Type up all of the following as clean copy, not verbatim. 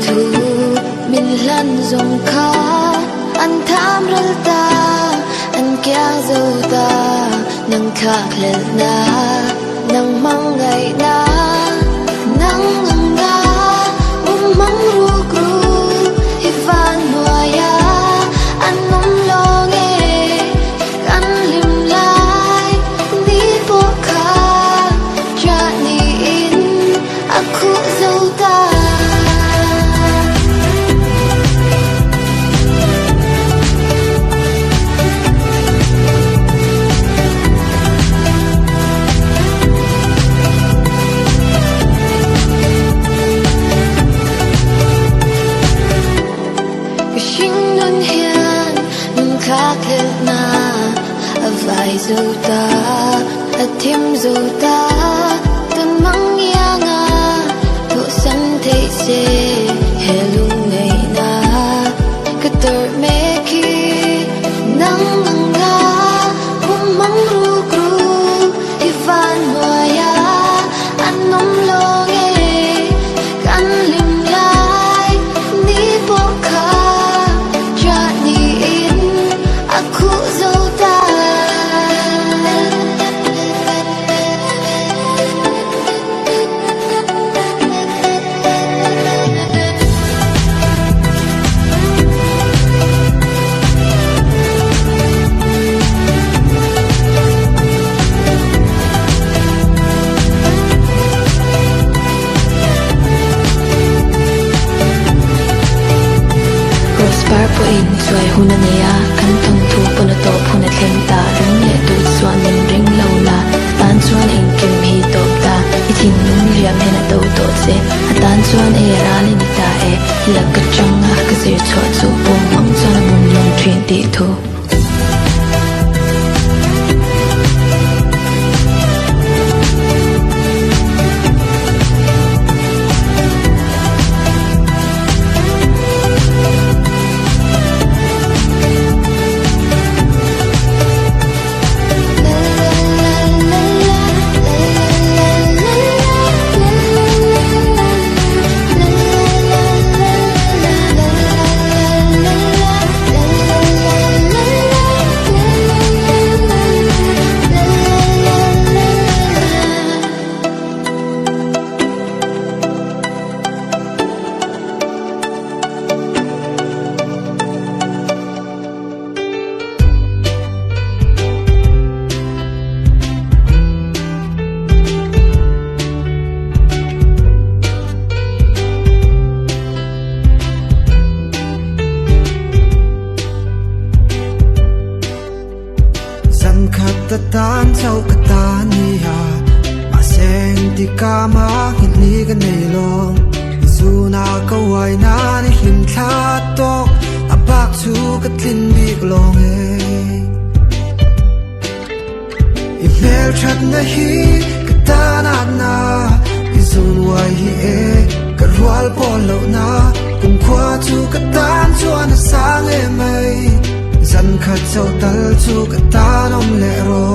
thu min lan zong kha an tham rel ta an kya zo ta nang kha lel na nang mang ngai na nang nga mang ru gru ivan noya an nom long e kan lim lai ni po kha cha ni in aku zo ta na avai zota athim zota tun mang yanga to san the se helung nei na kator me ki nang nga hum mang ru gru ivan noya anom long e kan lim lai ni po kha cha ni in aku zo ta Crossbar po in suai hunania kan thong thu pon to phun thleng ta ring le tu swan in ring lo la tan chuan in kim hi top ta I thin lung riam hena to to se atan chuan e ra le ni ta e lak ka changa ka se chho chu pom mang chuan mun long thin ti thu tan chau ka ta ni ha ma seng ti ka ma hin ni ga nei long zu na ka wai na ni him tha to a bak chu ka tlin bi long e I mel chat na hi ka ta na I zun wai hi e ka rual pol lo na kum khwa chu ka tan chuan sang e mai zan khat chau tal chu ka ta nom le ro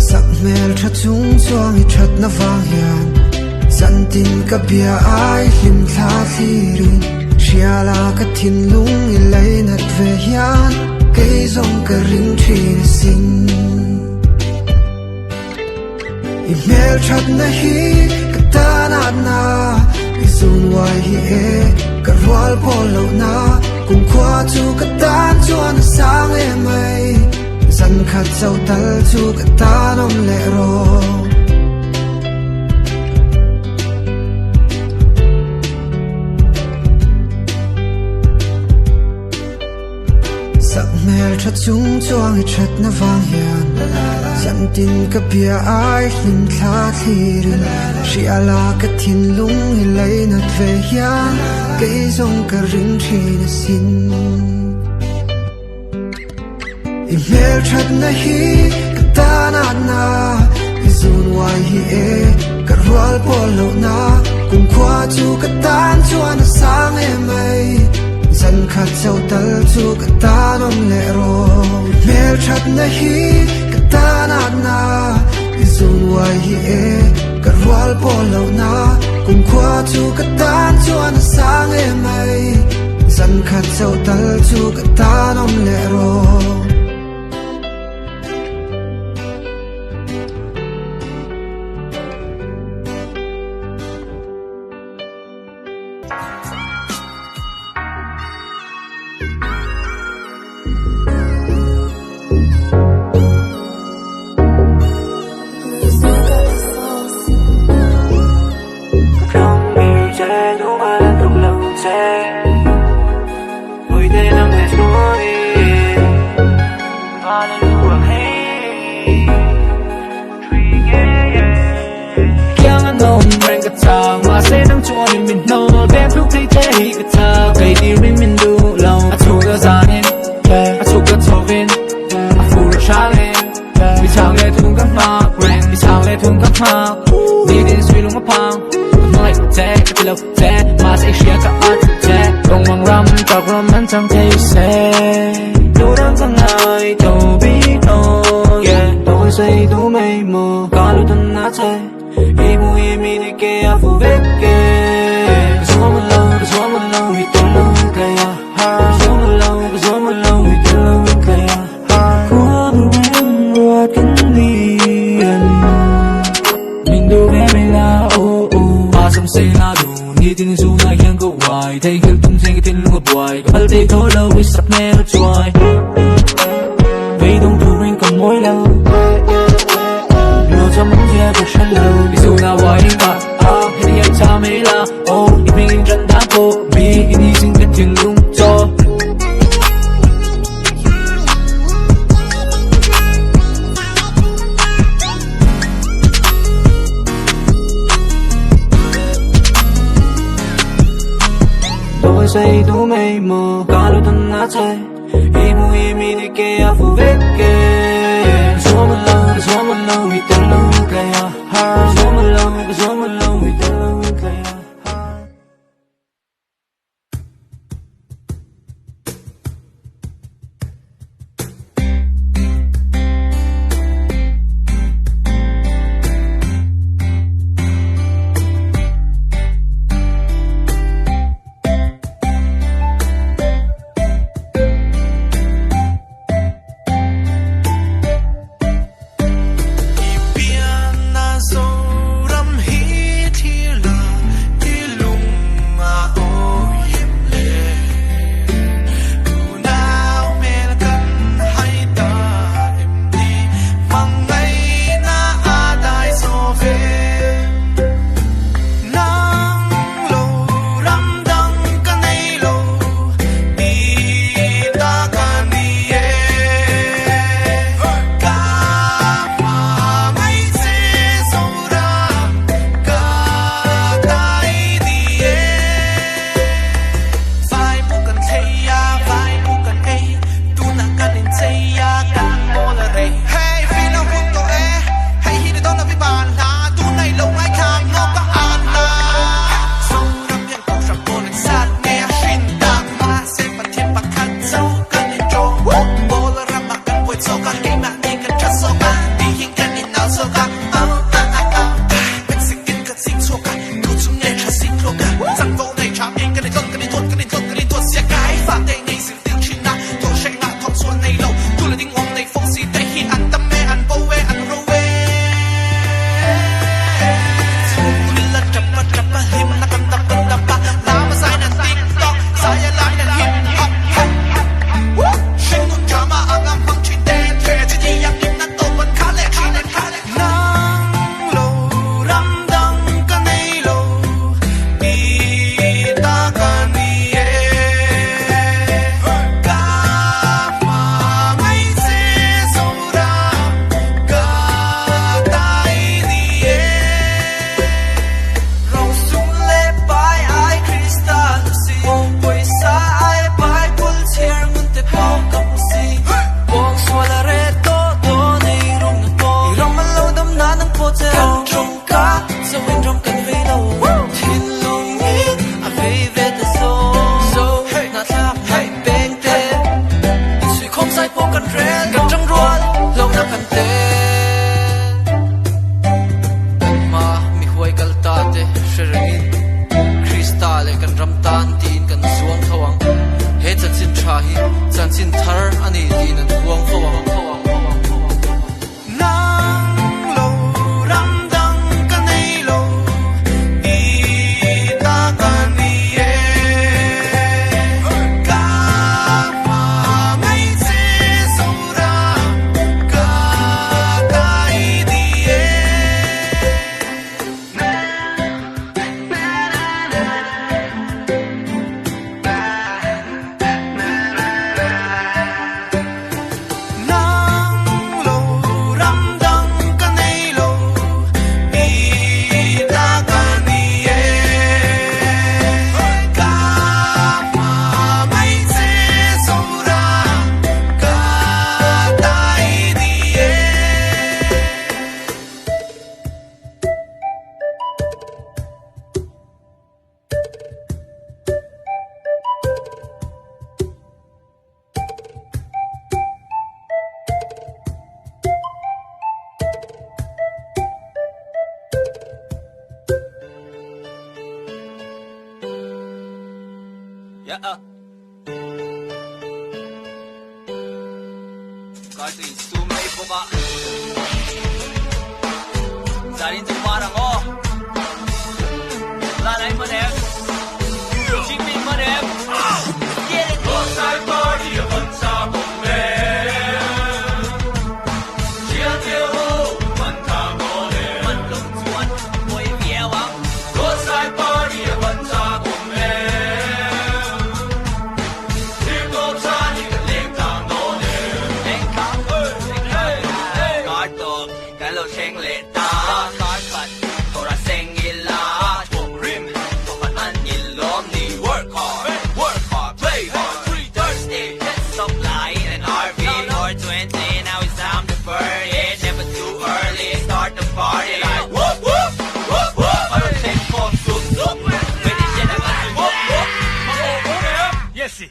sak mel tha chung chuang I that na wang hian zan tin ka bia ai hlim thla thirin shiala ka thin lung I lei nat ve hian kei zong ka ring thin sin I mel chat na hi ka ta na I zun wai hi e ka rual pol lo na kum khwa chu ka tan chuan sang e mai zan khat chau tal chu ka ta nom le ro sak mel tha chung chuang I that na wang hian zan tin ka bia ai hlim thla thirin shiala ka thin lung I lei nat ve hian kei zong ka ring thin sin I mel that na hi ka ta na I zun wai hi e ka rual pol lo na kum khwa chu ka tan chuan sang e mai zan khat chau tal chu ka ta nom le ro mel that na hi katana na izun wai hi e karwal polo na kung khwa chu katan chuan sang e mai san khat chau tal chu katan om le ro Có gì xu mây bốc ạ gia đình chúng ta đang ngó là này mà em chính mình mà em có sai party ở phần xa cùng em chia tiêu phần thả có em phần lục chuột mỗi véo á có sai party ở phần xa cùng em thêm có xa như cái lên thang đó em lên thang có tổ cái lô sen lệ ta có phật có ra sen nghi la thuộc rim thuộc phật ăn nhìn lom đi work hard play hard Thursday let's stop lying and RV or 20 now it's time to burn it never too early start the party like whoop whoop whoop whoop I don't take for soup when it's in a glass whoop whoop yes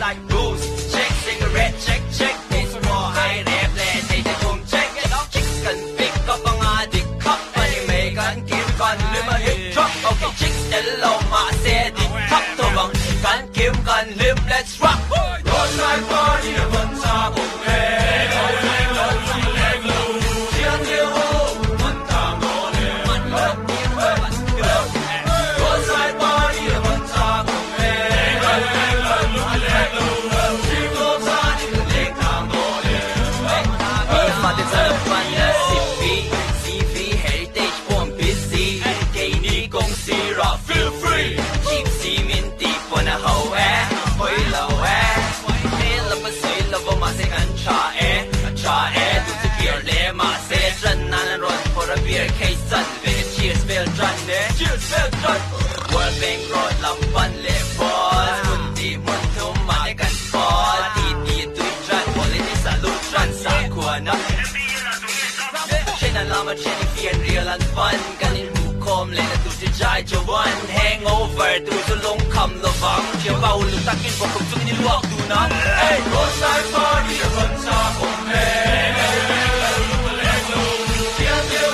like booze check cigarette check it's for high rap let's take the boom check chicken pick up ang adik cup anime kan kim kan lima hip drop okay chicks hello ma said it top to bang kan kim kan lim let's rock roadside party ở phần xa cùng em chiếc tiêu phần thảm đó em roadside party ở phần xa cùng em chiếc tô xa như cái lên thảm đó em mà đến giờ phần là CV heritage form busy cái ní công ty rock feel free cheap cement deep on a hoe hoi lâu là mà suy là vô mà sẽ ăn cha đủ sự kia lẽ mà sẽ chân nan rồi for a beer case sun về cheers bell run World Bank road làm văn lệ boss muốn đi muốn thua mà đểกันboss đi tuổi run politics salute run sa của nó trên là làm trên phiền real and funกันin húคมเลยนะดูจะใจจะวัน hangover ดูจะลงคำระวังเที่ยวเบาหรือตักกินบอกผมจุกนี่ลวกดูนะเฮ้ย roadside party จะคนชาผมเองเที่ยวเที่ยว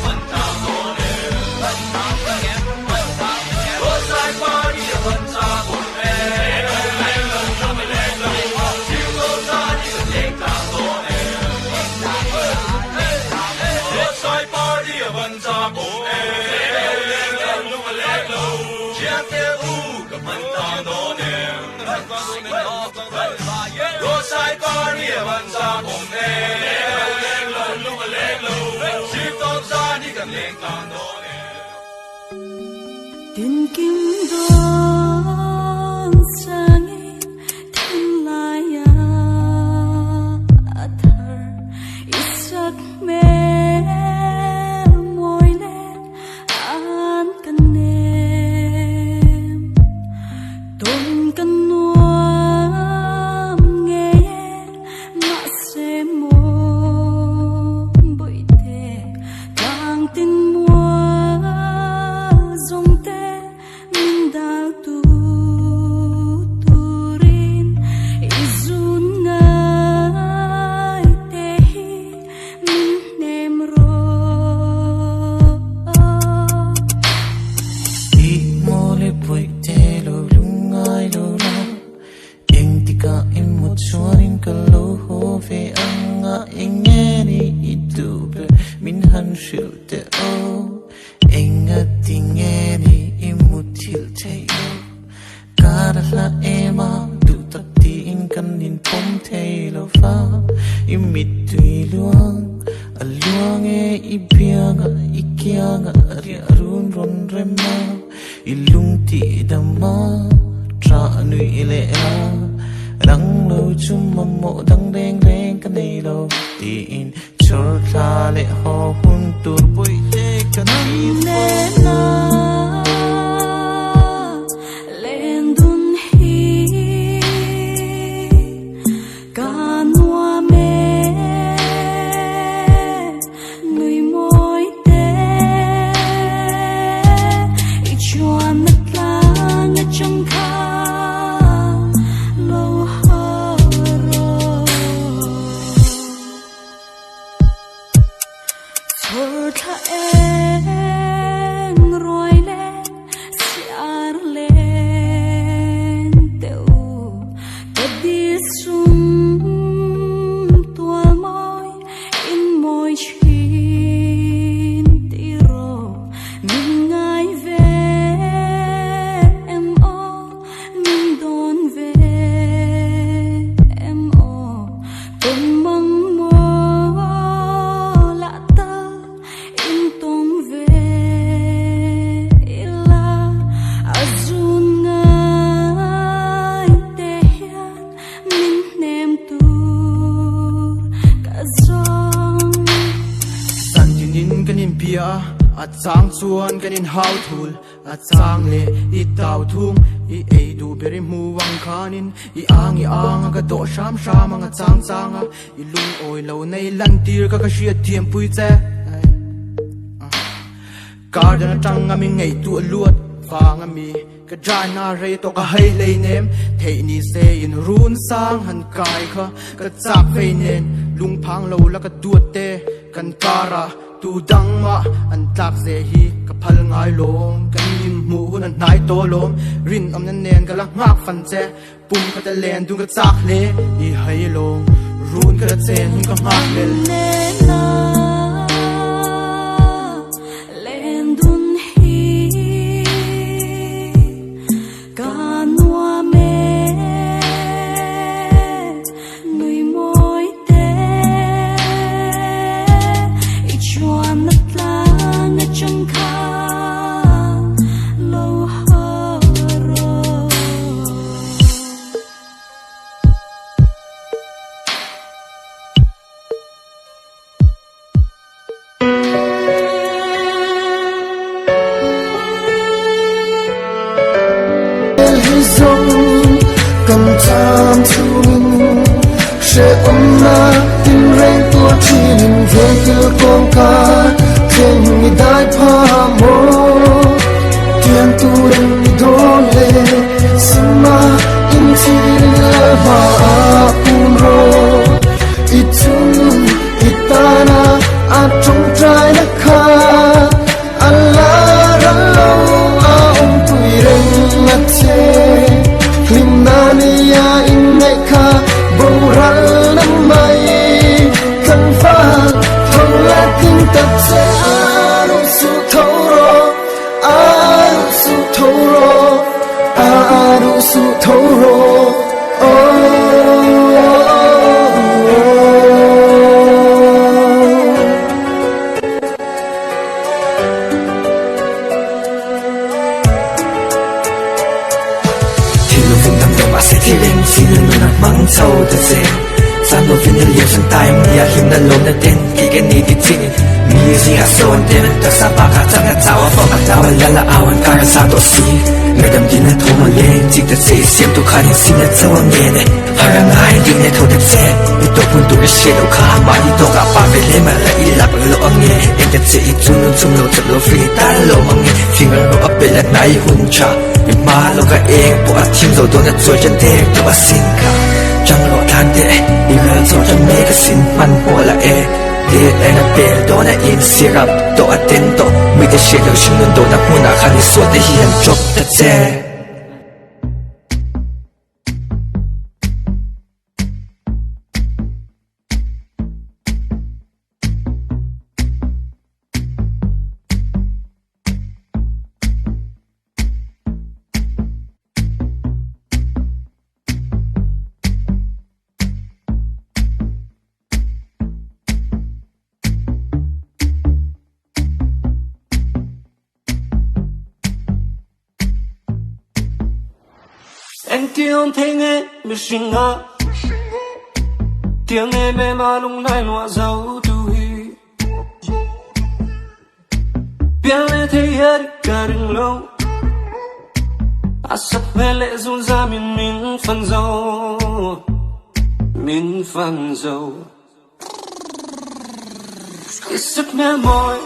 มันทำโน่นเองมันทำแง่มันทำแง่ roadside party จะคนชาผมเองเที่ยวโน่นชาที่ก็เล็กทางโน่นเองroadside party จะคนชาผมเองroadside party วันซาผมเองเล็กลงลูกเล็กลงชีพต้องซาที่กันเล็กต่างโน่น Tin kim đón sangin thiên laya athar isak me moi lên an kanem ton kan nuam nghe ma se mo boi te tang tin mua zong te min dal tu turin izun ngai te hi min nem ro I mole poi te lo lungai lo la ing tika imut chuarin ka lo ho ve anga ingeni idube min han shil te o inga tingeni imutil te o karla ema du takti in kan din pom te lo fa imit tui luang aluang e ibianga ikianga ari arun ron rema ilung ti dama tra nui ile a rang lo chum mo dang reng ka nei lo ti in chor tha le ho hun tur poi te kanai le na len dun hi kanua me nui moi te I chuan na tlang na chong kha lo ho ro Thor tha eng roi lên xiar lên azong san tinin kanin pia at sang chuan kanin hau thul at sang le I tau thung I ei du beri muwang khanin I ang ka do sham sham ang chang changa I lung oi lo nei lan tir ka shia thiam pui che garden tang ami ngei tu luat fang ami ka jana re to ka hai lei nem thei ni se in run sang han kai kha ka chak fei nen lung phang lo la ka duat te kan kara tu dang ma an tlak se hi ka phal ngai lom kan nim mu nan nai to lom rin om nan nen ka la ngak fan che pum ka ta len du ka chak le I hai lom run ka chen hun ka ngak le nena len dun hi kanwa me nui moi te I chuan na tlang na chung kha lo ho ro cầm chạm chung sẽ ôm na tin rèn tua chín về kia con cá trên người đại pha mô tiền tu đừng đổ lệ sima in chi la va unro itun itana a trong trai na kha Allah rallo a tui reng na che Limnania in ngay kha boral nam mai kan fa thong la ting tập se aru su thoro mang sâu thật dễ San đồ viên nhân liệt sang tay Mia hiểm năn lộn năn tên Kỳ cái ní đi chinh Mia gì hạ sâu anh tên Tất xa bạc hạ chẳng hạ cháu Và bạc cháu Và là áo anh ca ra xa tổ xí Người đầm đi năn thô mà lên Chính thật dễ xiêm tu khá nên xin năn sâu anh nghe nè Hà ra ngài đi năn thô thật dễ Đi tổ quân tu cái xe đâu khá Mà đi tổ cả ba về lên mà lại ý lạc bằng lộ anh nghe Em thật dễ ý chung nâng chung lộ thật lộ phi ta lộ mà nghe Phi ngờ lộ ấp bê lạc nai hôn cha Nhưng mà lộ cả em Bộ ác chim dầu tôi năn rồi chân thế Tôi bà xin cả Chẳng lộ than tệ Đi ngờ dầu chân mê cái xin Măn bộ là e Đi lại nà bê Đó nà in xì rạp Tổ át tên tổ Mì tế xê được xin nâng tổ nạc mù nà khá đi suốt Để hi hẳn chốc thật dễ Anh tiếng thấy nghe biết sinh ngã tiếng em mà lúc này loa dấu tu hi biết lẽ thấy hết cả đừng lâu sắp về lệ run ra mình phần dâu cái sức mê mỏi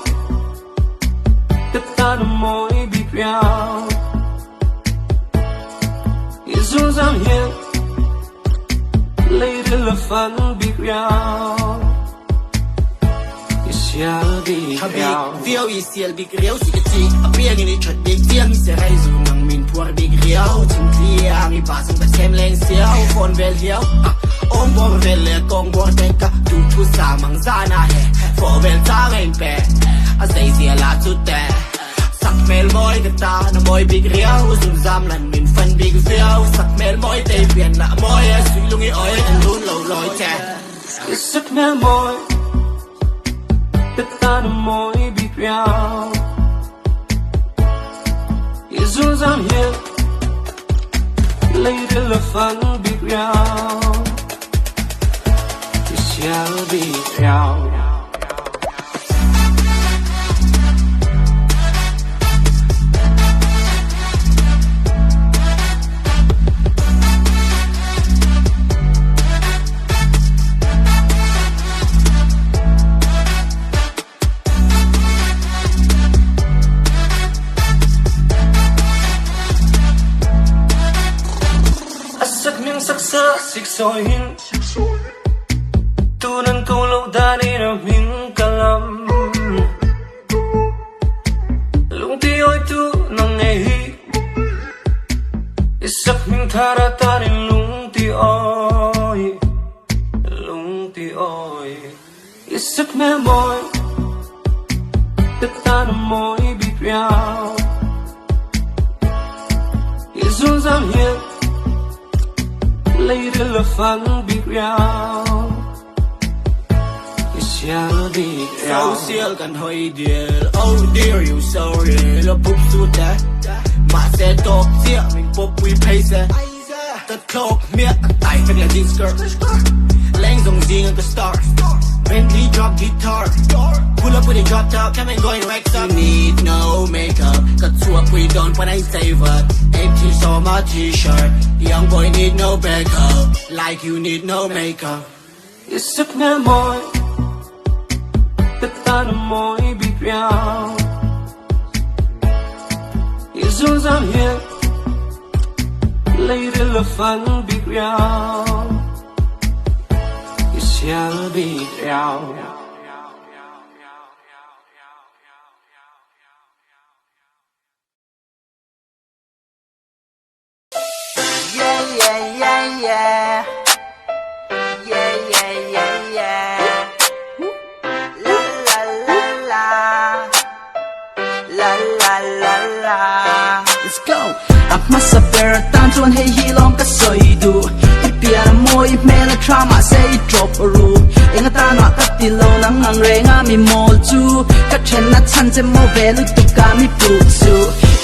tất ta đôi môi bị béo run rang hiền lấy đến là phấn bị béo Isial bị béo Viu isial bị béo xí cái gì ở bên này chợt bị viêm sẽ rai dù nang min phua bị béo chim tia mi ba sang bát xem lên xéo phone về béo ôm bom về lệ con bom đen cả tu tu sa mang ra na he phô về ta lên bè say xia la chút tè sắc mel môi cái ta nó môi bị béo dùng giam lần mình phân bị béo sắc mel môi tây biển là môi suy lung ý ơi anh luôn lâu lối chè cái sức mê môi tất ta nó môi bị béo cái run rang hiền lấy đến là phấn bị béo 想比较。sắc sỡ xích soi hin tu nan câu lâu ta đi đâu mình cả lắm lung ti oi tu nang nghe hi isak mình tha ra ta đi lung ti oi isak mẹ môi tất ta nằm môi bị béo izun zam hiền lấy được là phăng bị béo Shall be social can hide it. Oh dear, you sorry. Lo book suit that. Mà xe tốt xịa mình book we pay xe. Tất cloak miệng tay thật là jean skirt. Lên dòng riêng at the start. Bentley drop guitar. Pull up with a drop top, come and go and wax up. You need no makeup. Cause what we don't when I save up. Empty on my t-shirt. Young boy need no backup. Like you need no makeup. It's a memory. Tất ta nằm môi bị béo Izun zam hiền lấy được là phăng bị béo Shall be béo Yeah, yeah, yeah, yeah. Yeah, yeah, yeah, yeah. Let's go. Amma sa pera tan chuan hei hi long ka soi du. Ipiara mo I melodrama say drop a ru. Inga ta na ka ti lo nang ang renga mi mol chu. Ka chen na chan je mo velu tu ka mi pu su.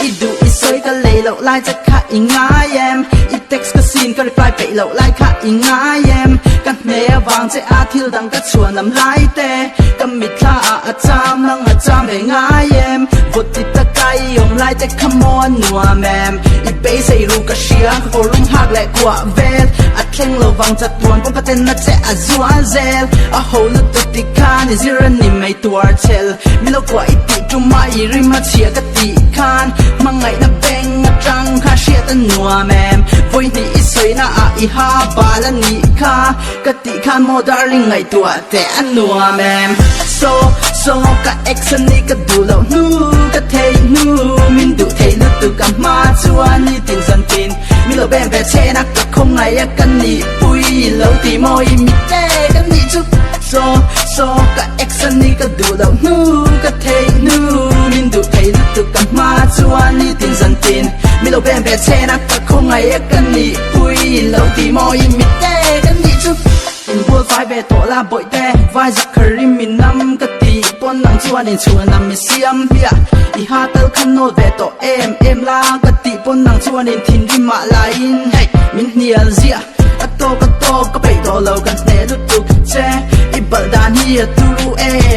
I du I soi ka lei lo lai ja ka inga yem. I text ka sin ka reply pe lo lai ka inga yem. Ka ne awang je a thil dang ka chuan lam lai te. Ka mit tha a cham nang a cham he nga yem. Vot ti ta kai yong lai te come on nua mem. I be say ru ka shiang ko lung hak le kwa vel. A thleng lo wang chat tuan pon ka ten na che a zuan zel. A whole tu ti kan is your ni mai tuar chel. Mi lo kwa I ti tu mai ri ma chia ka ti kan. Mangai na beng a trang kha shia ta nua mem. Voi ni I soi na a I ha ba la ni kha. Ka ti kan mo darling ngai tua te an nua mem. So ka ex ni ka du lo nu ka thei nu min du thei lu tu ka ma chuan ni tin san tin mi lo ben be che na ka khong ngai a kan ni pui lo ti moi mi te kan ni chu so ka ex ni ka du lo nu ka thei nu min du thei lu tu ka ma chuan ni tin san tin mi lo ben be che na ka khong ngai a kan ni pui lo ti moi mi te kan ni chu in bull five be to la boy te vai zakari min nam ka ti pon nang chuan in chuan nam mi siam bia I ha tal khan no ve to em la ka ti pon nang chuan in thin ri ma la in hey min nial zia ka to ka pe do lo kan ne lu tu che I bal dan hi tu ru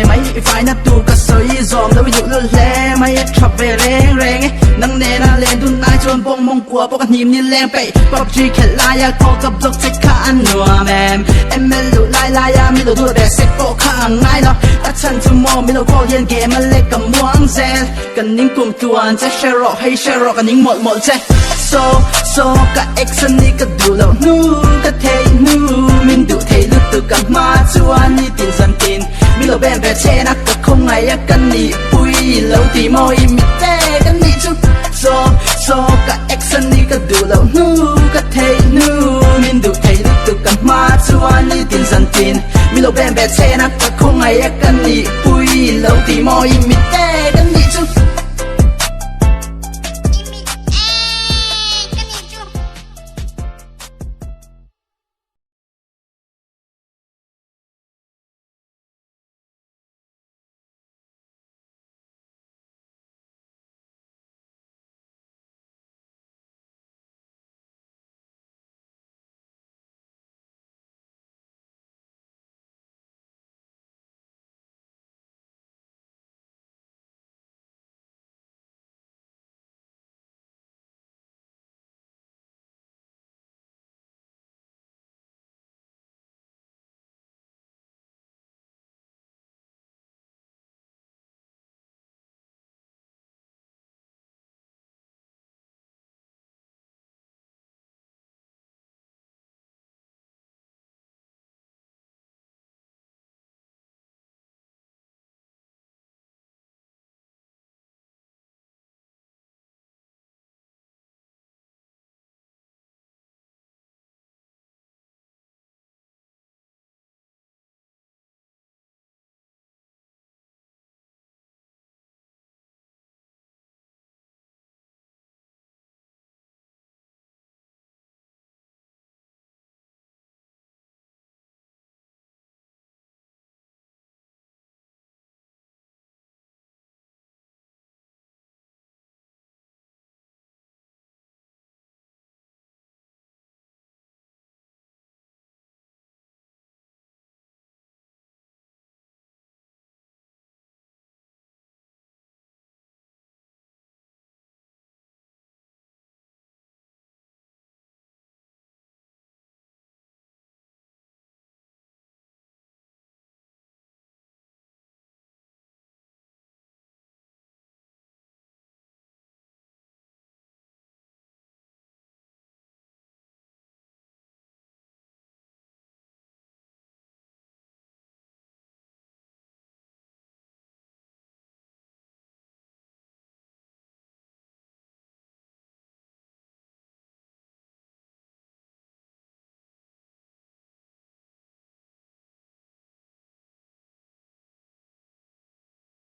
mai I find na tu ka soi zom lo yu lu le mai trap ve reng nang ne na len dun nai chuan bong mong kwa po ka nim ni leng pe pop ji khel la ya ko ka blok che ka an no mem em lu lai ya mi lo du be se ko ka ngai lo ta chan tu mo mi lo ko yen ge ma le ka muang zel kan ning kum tuan che shero kan ning mol che so ka ex ni ka du lo nu ka thei nu min du thei lu tu ka ma chuan ni tin san tin mi lo ben be che na ka khong ngai a kan ni pui lo ti moi mi te kan ni chu so ka ex ni ka du lo nu ka thei nu min du thei lu tu ka ma chuan ni tin san tin mi lo ben be che na ka khong ngai a kan ni pui lo ti moi mi te